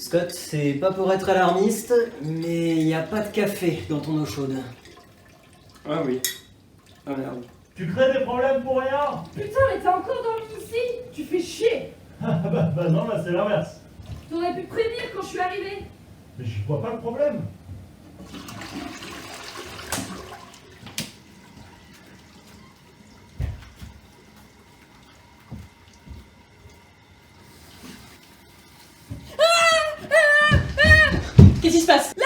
Scott, c'est pas pour être alarmiste, mais il n'y a pas de café dans ton eau chaude. Ah oui. Ah merde. Tu crées des problèmes pour rien? Putain, mais t'es encore dormi ici? Tu fais chier. Bah non, là c'est l'inverse. T'aurais pu prévenir quand je suis arrivée. Mais je vois pas le problème. Qu'est-ce qui se passe? Là.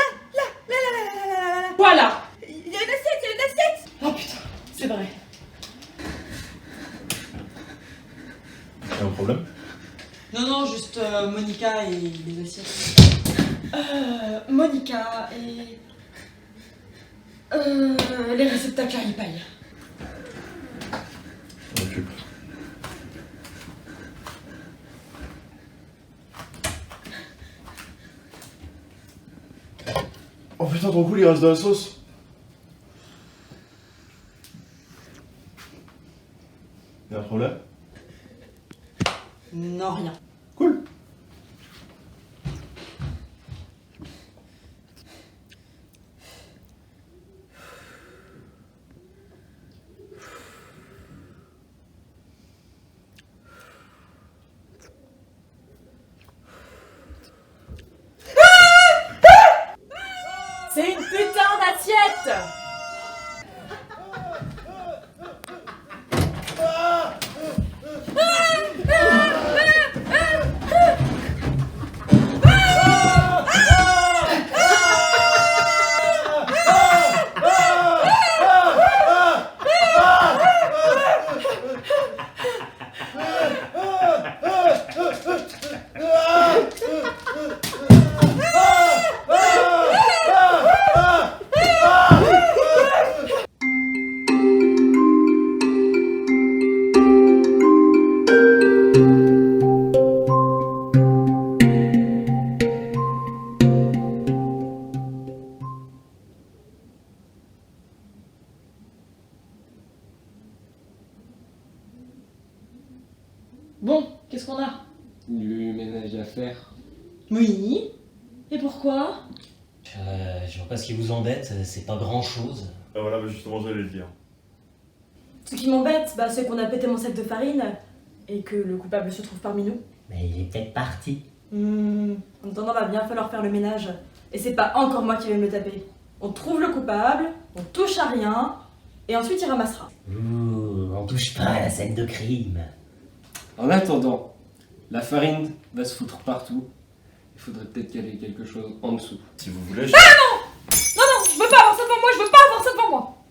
Voilà. Il y a une assiette. Oh putain, c'est vrai. Y'a un problème? Non, juste Monica et les assiettes. Monica et... les réceptacles à ripaille. Occupe. Oh putain, trop cool, il reste de la sauce. Y'a un problème? Non, rien. Cool. C'est une putain d'assiette. Bon, qu'est-ce qu'on a? Du ménage à faire. Oui. Et pourquoi? Je vois pas ce qui vous embête, c'est pas grand chose. Ah voilà, bah justement, j'allais le dire. Ce qui m'embête, c'est qu'on a pété mon sac de farine et que le coupable se trouve parmi nous. Mais il est peut-être parti. En attendant, va bien falloir faire le ménage. Et c'est pas encore moi qui vais me le taper. On trouve le coupable, on touche à rien, et ensuite il ramassera. Ouh, on touche pas à la scène de crime. En attendant, la farine va se foutre partout. Il faudrait peut-être qu'il y ait quelque chose en dessous. Si vous voulez, Non, je veux pas avoir ça devant moi, je veux pas avoir ça devant moi.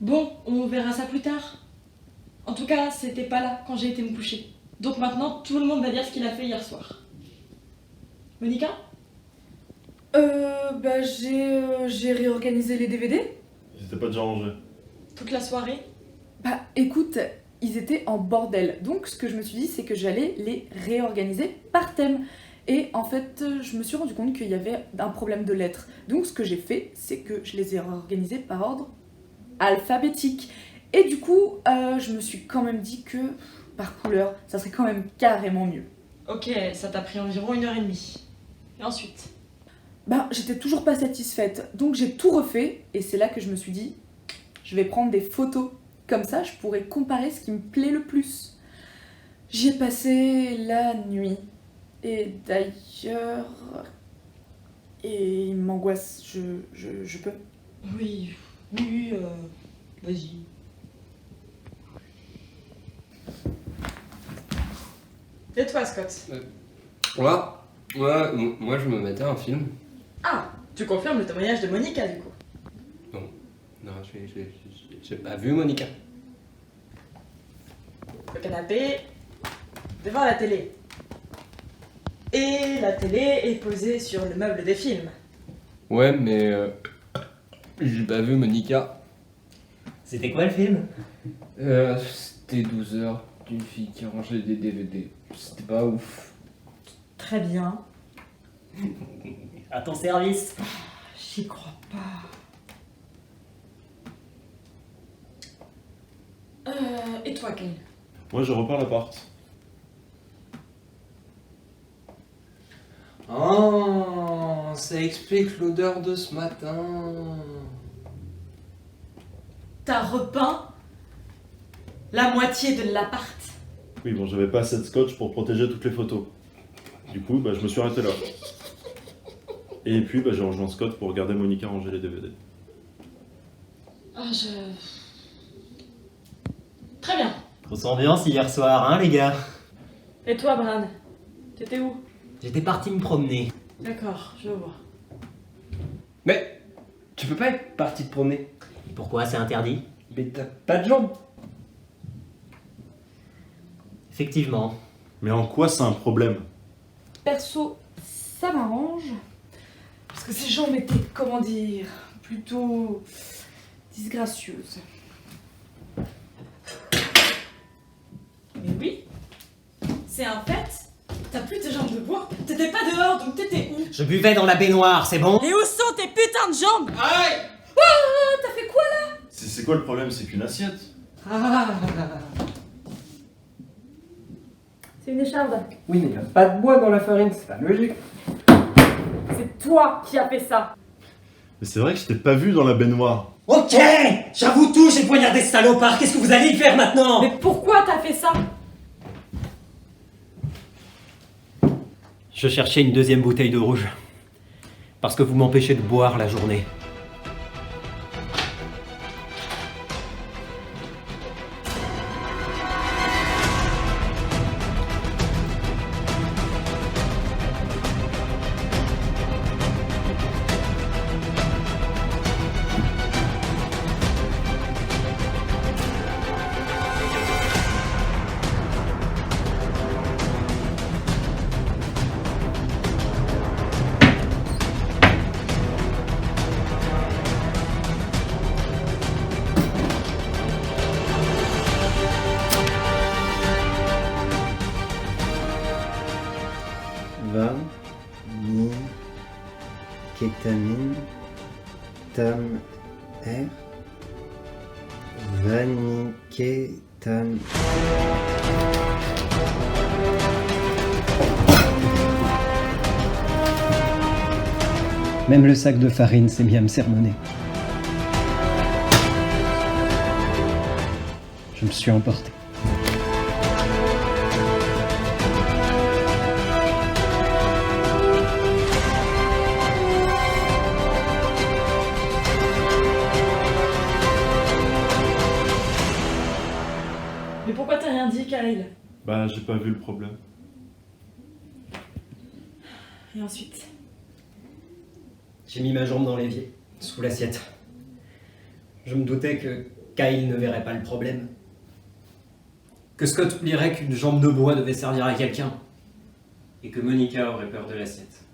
Bon, on verra ça plus tard. En tout cas, c'était pas là quand j'ai été me coucher. Donc maintenant, tout le monde va dire ce qu'il a fait hier soir. Monica? J'ai réorganisé les DVD. j'étais pas déjà rangé. Toute la soirée? Bah écoute, ils étaient en bordel. Donc ce que je me suis dit, c'est que j'allais les réorganiser par thème. Et en fait, je me suis rendu compte qu'il y avait un problème de lettres. Donc ce que j'ai fait, c'est que je les ai réorganisés par ordre alphabétique. Et du coup, je me suis quand même dit que par couleur, ça serait quand même carrément mieux. Ok, ça t'a pris environ 1h30. Et ensuite? Bah, j'étais toujours pas satisfaite, donc j'ai tout refait, et c'est là que je me suis dit, je vais prendre des photos. Comme ça, je pourrais comparer ce qui me plaît le plus. J'y ai passé la nuit. Et d'ailleurs... Et il m'angoisse, je peux. Oui, vas-y. Et toi, Scott? Moi, je me mettais un film. Ah, tu confirmes le témoignage de Monica, du coup? Non, j'ai pas vu Monica. Le canapé, devant la télé. Et la télé est posée sur le meuble des films. Ouais, mais j'ai pas vu Monica. C'était quoi le film? C'était 12 heures d'une fille qui rangeait des DVD. C'était pas ouf. Très bien. À ton service. J'y crois pas. Et toi, Kane? Moi, je repars l'appart. Oh, ça explique l'odeur de ce matin. T'as repeint la moitié de l'appart. Oui, bon, j'avais pas assez de scotch pour protéger toutes les photos. Du coup, bah, je me suis arrêté là. Et puis, bah, j'ai rejoint Scott pour regarder Monica ranger les DVD. Très bien. Grosse ambiance hier soir, hein les gars? Et toi, Bran? T'étais où? J'étais parti me promener. D'accord, je vois. Mais tu peux pas être parti te promener. Et pourquoi c'est interdit? Mais t'as pas de jambes. Effectivement. Mais en quoi c'est un problème? Perso, ça m'arrange. Parce que ces jambes étaient, comment dire, plutôt disgracieuses. Mais oui, c'est un fait. T'as plus tes jambes de bois. T'étais pas dehors, donc t'étais où? Je buvais dans la baignoire, c'est bon? Et où sont tes putains de jambes? Aïe! T'as fait quoi là? C'est quoi le problème? C'est qu'une assiette. C'est une écharde. Oui, mais y a pas de bois dans la farine, c'est pas logique. C'est toi qui as fait ça. Mais c'est vrai que je t'ai pas vu dans la baignoire. Ok! J'avoue tout, j'ai poignardé ce salopard, qu'est-ce que vous allez y faire maintenant? Mais pourquoi t'as fait ça? Je cherchais une deuxième bouteille de rouge. Parce que vous m'empêchez de boire la journée. Kétamine, tam, R, vanikétam. Même le sac de farine s'est mis à me sermonner. Je me suis emporté. Mais pourquoi t'as rien dit, Kyle? Bah, j'ai pas vu le problème. Et ensuite? J'ai mis ma jambe dans l'évier, sous l'assiette. Je me doutais que Kyle ne verrait pas le problème. Que Scott oublierait qu'une jambe de bois devait servir à quelqu'un. Et que Monica aurait peur de l'assiette.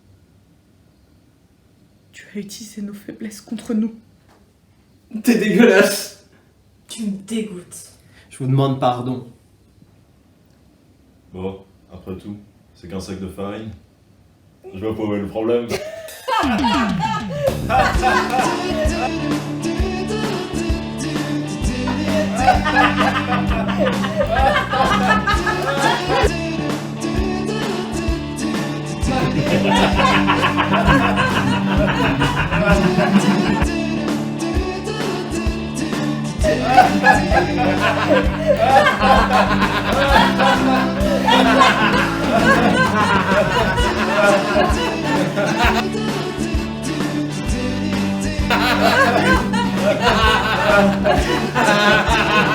Tu as utilisé nos faiblesses contre nous. T'es dégueulasse. Tu me dégoûtes. Je vous demande pardon. Bon, après tout, c'est qu'un sac de farine. Je vois pas où est le problème. Ha ha ha ha!